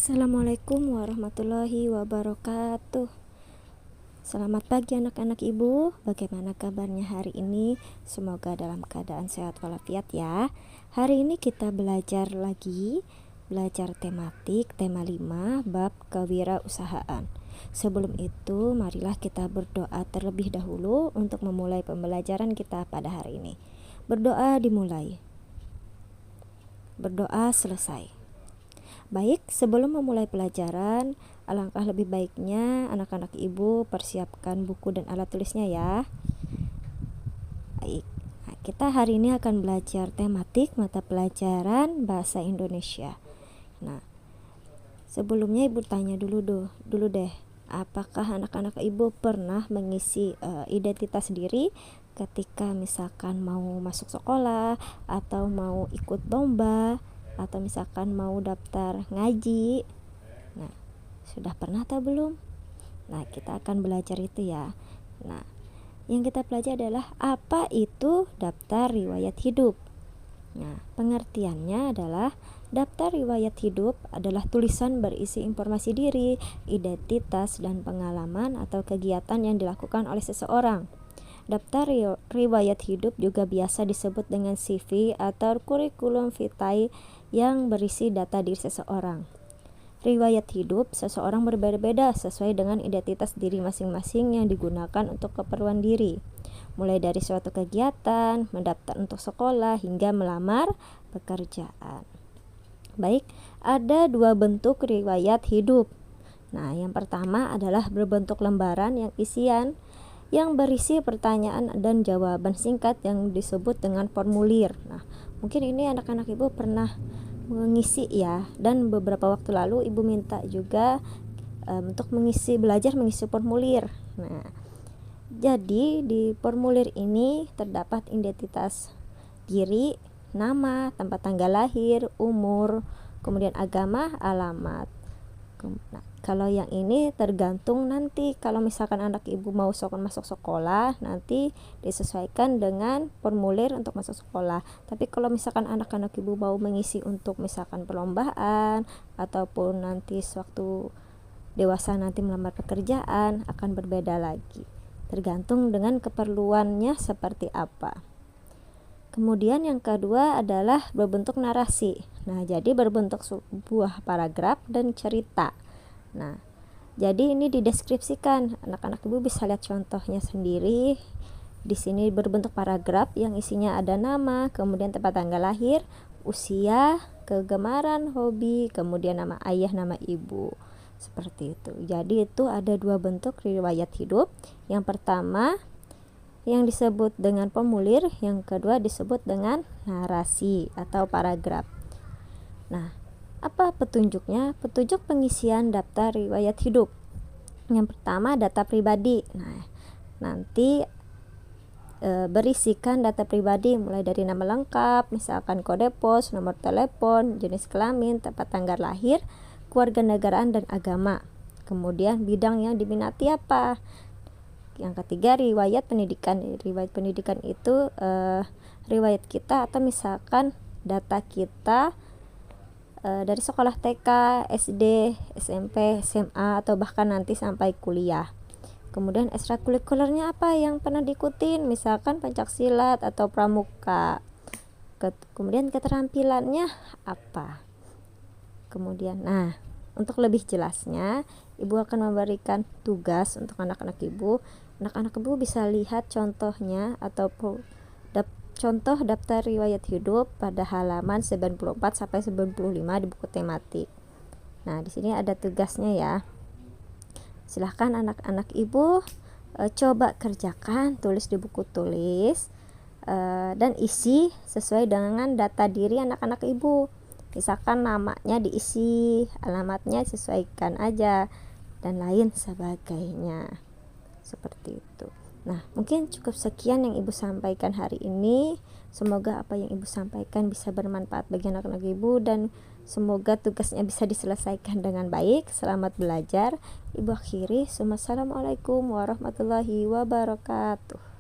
Assalamualaikum warahmatullahi wabarakatuh. Selamat pagi anak-anak ibu. Bagaimana kabarnya hari ini? Semoga dalam keadaan sehat walafiat ya. Hari ini kita belajar tematik tema 5 bab kewirausahaan. Sebelum itu marilah kita berdoa terlebih dahulu untuk memulai pembelajaran kita pada hari ini. Berdoa dimulai. Berdoa selesai. Baik, sebelum memulai pelajaran, alangkah lebih baiknya anak-anak ibu persiapkan buku dan alat tulisnya ya. Baik, nah, kita hari ini akan belajar tematik mata pelajaran Bahasa Indonesia. Nah, sebelumnya ibu tanya dulu deh, apakah anak-anak ibu pernah mengisi identitas diri ketika misalkan mau masuk sekolah atau mau ikut lomba atau misalkan mau daftar ngaji? Nah, sudah pernah atau belum? Nah, kita akan belajar itu ya. Nah, yang kita pelajari adalah apa itu daftar riwayat hidup. Nah, pengertiannya adalah daftar riwayat hidup adalah tulisan berisi informasi diri, identitas, dan pengalaman atau kegiatan yang dilakukan oleh seseorang. Daftar riwayat hidup juga biasa disebut dengan CV atau kurikulum vitae yang berisi data diri seseorang. Riwayat hidup seseorang berbeda-beda sesuai dengan identitas diri masing-masing yang digunakan untuk keperluan diri, mulai dari suatu kegiatan, mendaftar untuk sekolah, hingga melamar pekerjaan. Baik, ada dua bentuk riwayat hidup. Nah, yang pertama adalah berbentuk lembaran yang isian yang berisi pertanyaan dan jawaban singkat yang disebut dengan formulir. Nah, mungkin ini anak-anak ibu pernah mengisi ya, dan beberapa waktu lalu ibu minta juga untuk belajar mengisi formulir. Nah, jadi di formulir ini terdapat identitas diri, nama, tempat tanggal lahir, umur, kemudian agama, alamat. Nah, kalau yang ini tergantung nanti kalau misalkan anak ibu mau masuk sekolah, nanti disesuaikan dengan formulir untuk masuk sekolah. Tapi kalau misalkan anak-anak ibu mau mengisi untuk misalkan perlombaan ataupun nanti sewaktu dewasa nanti melamar pekerjaan, akan berbeda lagi, tergantung dengan keperluannya seperti apa. Kemudian yang kedua adalah berbentuk narasi. Nah, jadi berbentuk sebuah paragraf dan cerita. Nah, jadi ini dideskripsikan. Anak-anak ibu bisa lihat contohnya sendiri. Di sini berbentuk paragraf yang isinya ada nama, kemudian tempat tanggal lahir, usia, kegemaran, hobi, kemudian nama ayah, nama ibu. Seperti itu. Jadi itu ada dua bentuk riwayat hidup. Yang pertama yang disebut dengan formulir, yang kedua disebut dengan narasi atau paragraf. Nah, apa petunjuknya? Petunjuk pengisian daftar riwayat hidup. Yang pertama data pribadi. Nah, nanti berisikan data pribadi mulai dari nama lengkap, misalkan kode pos, nomor telepon, jenis kelamin, tempat tanggal lahir, kewarganegaraan dan agama. Kemudian bidang yang diminati apa? Yang ketiga riwayat pendidikan. Riwayat pendidikan itu riwayat kita atau misalkan data kita dari sekolah TK, SD, SMP, SMA, atau bahkan nanti sampai kuliah. Kemudian ekstrakurikulernya apa yang pernah diikutin, misalkan pencaksilat atau pramuka. Kemudian keterampilannya apa. Kemudian, nah, untuk lebih jelasnya, ibu akan memberikan tugas untuk anak-anak ibu. Anak-anak ibu bisa lihat contohnya atau contoh daftar riwayat hidup pada halaman 94 sampai 95 di buku tematik. Nah, di sini ada tugasnya ya. Silahkan anak-anak ibu coba kerjakan, tulis di buku tulis dan isi sesuai dengan data diri anak-anak ibu. Misalkan namanya diisi, alamatnya sesuaikan aja, dan lain sebagainya. Seperti itu. Nah, mungkin cukup sekian yang ibu sampaikan hari ini. Semoga apa yang ibu sampaikan bisa bermanfaat bagi anak-anak ibu dan semoga tugasnya bisa diselesaikan dengan baik. Selamat belajar. Ibu akhiri. Assalamualaikum warahmatullahi wabarakatuh.